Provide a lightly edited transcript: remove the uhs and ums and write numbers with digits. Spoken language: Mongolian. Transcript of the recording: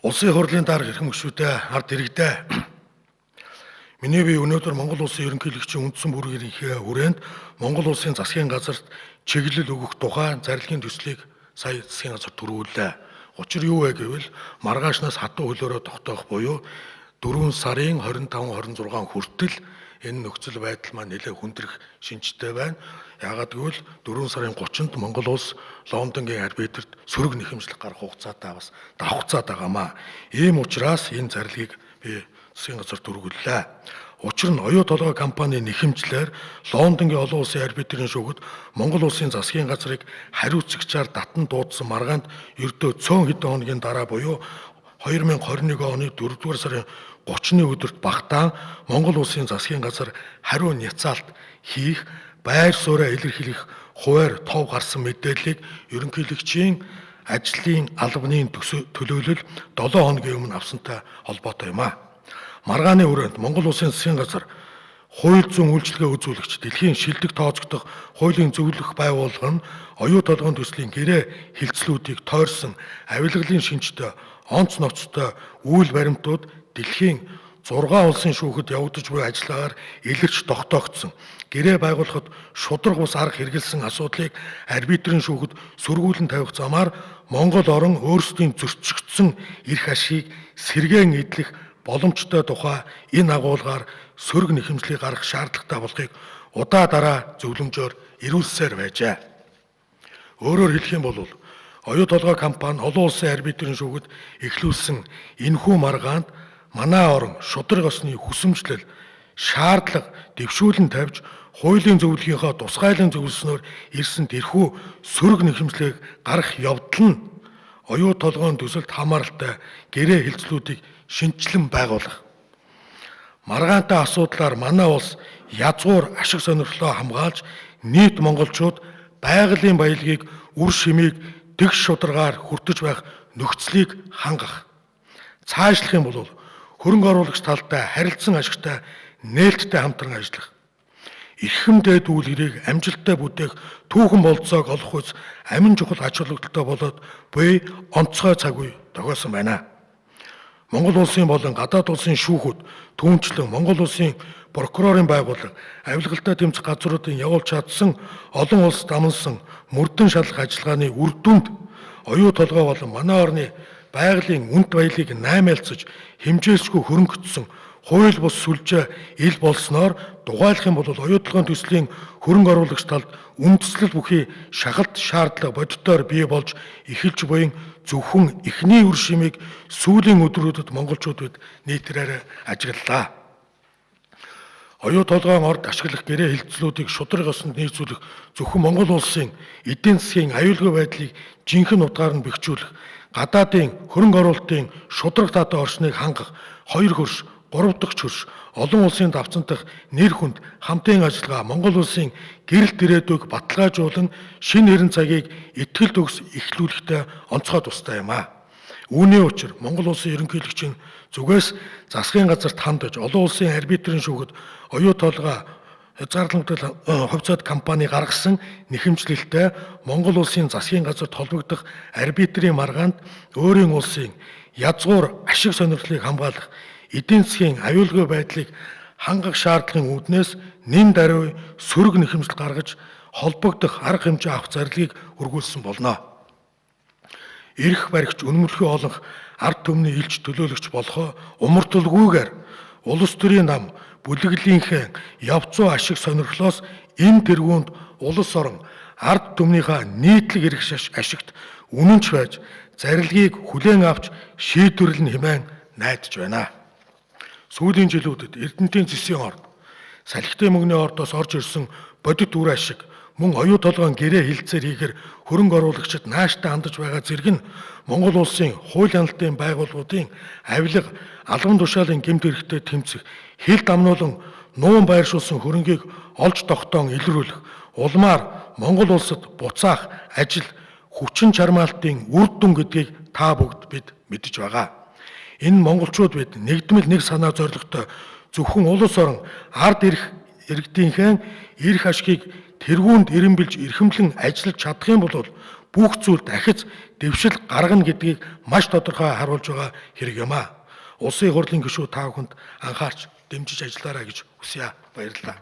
Улсын хурлын дарга эрхэм гишүүдээ ард иргэдээ. Миний бие өнөөдөр Монгол улсын ерөнхийлөгчийн үндсэн бүрийнхээ хүрээнд Монгол улсын засгийн газарт чиглэл өгөх тухай зарилгын төслийг сая засгийн газар төрүүллээ. Учир юу вэ гэвэл маргаашнаас хатуу хөлөөрөө тогтоох буюу 4 сарын 25-26 хүртэл энэ нөхцөл байдал маань нэлээд хүндрэх шинжтэй байна. Яагаад гэвэл 4 сарын 30-нд Монгол улс Лондонгийн арбитрт сөрөг нэхэмжлэх гарах хугацаатай бас давхцаад байгаамаа. Ийм учраас энэ зарилгийг би засгийн газар төрүүллээ. Учир нь оюу толгой компани нэхэмжлэр Лондонгийн олон улсын арбитрийн шүүхэд Монгол улсын засгийн газрыг хариуцагчаар татан дуудсан маргаанд ердөө цөөн хэдэн хоногийн дараа буюу 2021 оны 4-р сарын 30-ны өдөрт багтаан Монгол улсын засгийн газар хариу няцаалт хийх, байр сууриа илэрхийлэх хуваар тов гарсан мэдээллийг ерөнхийлөгчийн ажлын албаны төлөөлөл 7 хоногийн өмнө авсантай холбоотой юм а. Маргааны хүрээнд Монгол улсын засгийн газар хууль зүйн үйлчилгээ үзүүлэгч дэлхийн шилдэг тооцогдох хуулийн зөвлөх байгууллага нь оюу толгойн төслийн гэрээ хилцлүүдийг тойрсон авилгалын шинжтэй онц ноцтой үйл баримтууд дэлхийн 6 улсын шүүхэд явагдаж буй ажиллагаар илэрч тогтоогдсон. Гэрээ байгуулахад шудраг бус арга хэрэгэлсэн асуудлыг арбитрийн шүүхэд сөргүүлэн тавих замаар Монгол орон өөрсдийн зөрчигдсөн эрх ашиг сэргээн эдлэх боломжтой тухай энэ агуулгаар сөрөг нэхэмжлийг гаргах шаардлагатай болохыг удаа дараа зөвлөмжөөр ирүүлсээр байжээ. Өөрөөр хэлэх юм бол оюу толгой компани олон улсын арбитрийн шүүхэд эхлүүлсэн энэхүү маргаанд манай орон шудраг ёсны хүсэмжлэл шаардлага дэвшүүлэн тавьж хуулийн зөвлөгийнхөө тусгайлан зөвлөснөөр ирсэн тэрхүү сөрөг нэхэмжлийг гаргах явдал нь оюу толгойн төсөлд хамааралтай гэрээ хилцлүүдийг шинжилэн байгуулах. Маргаантай асуудлаар манай улс язгуур ашиг сонирхлоо хамгаалж нийт монголчууд байгалийн баялагийг үр шимийг тэгш шударгаар хүртэж байх нөхцөлийг хангах. Цаашлах юм бол хөрөнгө оруулагч талтай харилцан ашигтай нээлттэй хамтран ажиллах. Эрхэм дээд үйлдвэрийг амжилттай бүтээх түүхэн болцоог олох үс амин чухал ач холбогдолтой болоод буй онцгой цаг үе тохиосон байна. Монгол улсын болон гадаад улсын шүүхүүд түүнчлэн Монгол улсын прокурорын байгууллага авилгалтай тэмцэх газруудын явуулж чадсан олон улс дамнсан мөрдөн шалгах ажиллагааны үр дүнд оюу толгой болон манай орны байгалийн үнэт баялаг наймаалцаж хэмжээлшгүй хөрөнгөцсөн хууль бус сүлжээ ил болсноор дугайлах юм бол оюу толгойн төслийн хөрөнгө оруулагч талд үндэслэл бүхий шахалт шаардлага бодитоор бий болж эхэлж буйн зөвхөн эхний үр шимийг сүүлийн өдрүүдэд монголчууд бид нийтрээр ажиглалаа. Оюу толгойн орд ашиглах гэрээ хилцлүүдийг шудраг ёсонд нийцүүлэх зөвхөн Монгол улсын эдийн засгийн аюулгүй байдлыг жинхэнэ утгаар нь бэхжүүлэх, гадаадын хөрөнгө оруулалтын шудраг татаа орчныг хангах, 2 хөрш, 3 дахь хөрш, олон улсын давцантах нэр хүнд хамтын ажиллагаа Монгол улсын гэрэлт ирээдүйг баталгаажуулан шинэ эрен цагийг итгэл төгс эхлүүлэхтэй онцгой тустай юм а. Үүний учир Монгол улсын ерөнхийлөгчийн зүгээс засгийн газарт хандаж олон улсын арбитрийн шүүхэд оюу толгой хязгаарлагдал хувьцаат компани гаргасан нэхэмжлэлтэй Монгол улсын засгийн газарт холбогдох арбитрийн маргаанд өөрийн улсын язгуур ашиг сонирхлыг хамгаалах эдийн засгийн аюулгүй байдлыг хангах шаардлагын үүднээс нэн даруй сөрөг нэхэмжил гаргаж холбогдох арга хэмжээ авах зарилыг үргүүлсэн болно. Эрх баригч үнэмлэхүй олонх ард түмний илж төлөөлөгч болохоо умарталгүйгээр улс төрийн нам бүлэглийнхээ явцуу ашиг сонирхлоос энэ тэргуунд улс орон ард түмнийхээ нийтлэг эрх ашигт үнэнч байж зарилгийг хүлээн авч шийдвэрлэн хэмээн найдаж байна. Сүүлийн жилүүдэд Эрдэнэтийн зэсийн орд, салхитай мөнгөний ордоос орж ирсэн бодит үр ашиг мөн оюу толгойн гэрээ хилцээр хийхээр хөрөнгө оруулагчид нааштай хандаж байгаа зэрэг нь Монгол улсын хууль хяналтын байгууллагуудын авилга, албан тушаалын гэмт хэрэгтэд тэмцэх, хил дамнуулан нуун байршуулсан хөрөнгийг олж тогтоон илрүүлэх, улмаар Монгол улсад буцаах ажил хүчин чармаалтын үр дүн гэдгийг та бүгд бид мэдж байгаа. Энэ монголчууд бид нэгдмэл нэг санаа зорилготой зөвхөн улс орон ард иргэдийнхээ эрх ашгийг тэргуунд эренбилж эрхэмлэн ажиллаж чадах юм бол бүх зүйл дахиж дэвшил гаргана гэдгийг маш тодорхой харуулж байгаа хэрэг юм а. Улсын хурлын гишүүд та бүхэнд анхаарч дэмжиж ажиллаарай гэж хүсье. Баярлалаа.